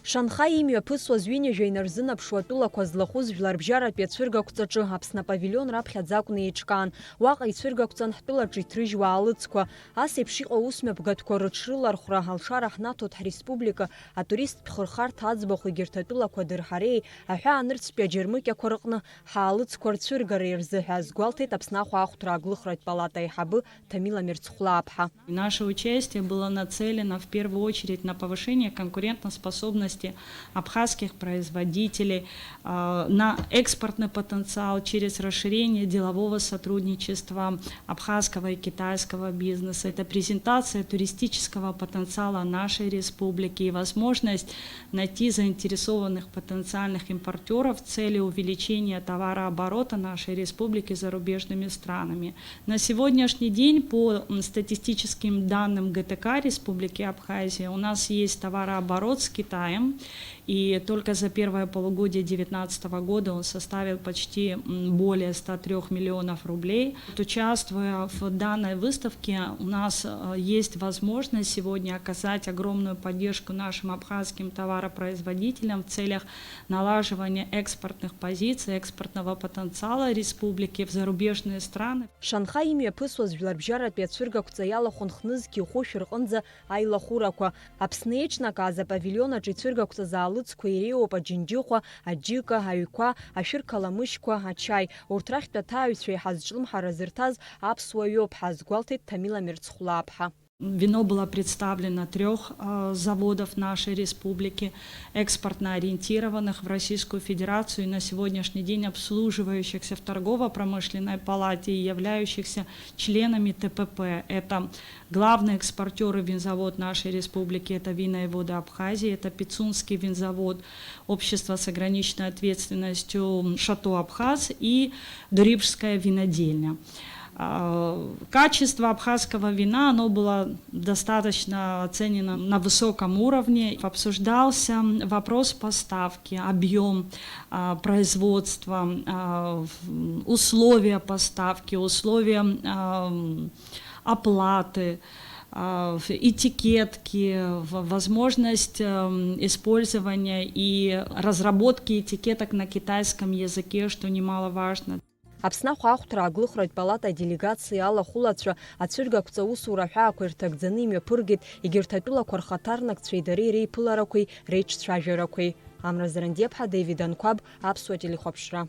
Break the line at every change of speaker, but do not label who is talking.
Шанхай имҩаԥысуаз ҩынҩажәа инарзынаԥшуа атәылақәа злахәыз жәларбжьаратәи ацәыргақәҵаҿы Аԥсны апавилион раԥхьаӡа акәны еиҿкаан. Уаҟа ицәыргақәҵан ҳтәылаҿы иҭрыжьуа аалыҵқәа. Ас еиԥш иҟоу усмҩаԥгатәқәа рыҽрылархәра алшара ҳнаҭоит ҳреспублика атуристтә хырхарҭа аӡбахә егьырҭ атәылақәа дырҳареи аҳәаанырцәтәи аџьармыкьақәа рҟны ҳаалыҵқәа рцәыргара ирзыҳәа азгәалҭеит Аԥсны ахәаахәҭра аглыхратә палата аиҳабы Тамила Мирцхәлааԥҳа.
Наше участие было нацелено в первую очередь на повышение конкурентоспособности абхазских производителей, на экспортный потенциал через расширение делового сотрудничества абхазского и китайского бизнеса. Это презентация туристического потенциала нашей республики и возможность найти заинтересованных потенциальных импортеров в цели увеличения товарооборота нашей республики зарубежными странами. На сегодняшний день по статистическим данным ГТК Республики Абхазия у нас есть товарооборот с Китаем, и только за первое полугодие 2019 года он составил почти более 103 миллионов рублей. Участвуя в данной выставке, у нас есть возможность сегодня оказать огромную поддержку нашим абхазским товаропроизводителям в целях налаживания экспортных позиций, экспортного потенциала республики в зарубежные страны.
Шанхай имҩаԥысуаз жәларбжьаратәи ацәыргақәҵа иалахәын хнызгьы ихәышә рҟынӡа аилахәырақәа. Аԥсны еиҿнакааз апавилион аҿы ицәыргақәҵаз аалыҵқәа иреиуоуп аџьынџьыхәа, аџьыка, аҩқәа, ашәырқаламышьқәа, ачаи. Урҭ рахьтә аҭааҩцәа иҳазҿлымҳара зырҭаз аԥсуа ҩоуп, ҳазгәалҭеит Тамила Мирцхәлааԥҳа.
Вино было представлено 3 заводов нашей республики, экспортно ориентированных в Российскую Федерацию и на сегодняшний день обслуживающихся в торгово-промышленной палате и являющихся членами ТПП. Это главный экспортер и винзавод нашей республики, это Вина и воды Абхазии, это Пицунский винзавод, общество с ограниченной ответственностью Шато Абхаз и Дурипжская винодельня. Качество абхазского вина, оно было достаточно оценено на высоком уровне. Обсуждался вопрос поставки, объем производства, условия поставки, условия оплаты, этикетки, возможность использования и разработки этикеток на китайском языке, что немаловажно.
Аԥсны ахәаахәҭра аглыхратә палата аделегациа алахәылацәа ацәыргақәҵа усура ҳәаақәа ирҭагӡаны имҩаԥыргеит егьырҭ атәылақәа рхаҭарнакцәеи дареи реиԥыларақәеи реиҿцәажәарақәеи. Амра Зарандеԥҳа, Дэвид Анқәаб, Аԥсуа телехәаԥшра.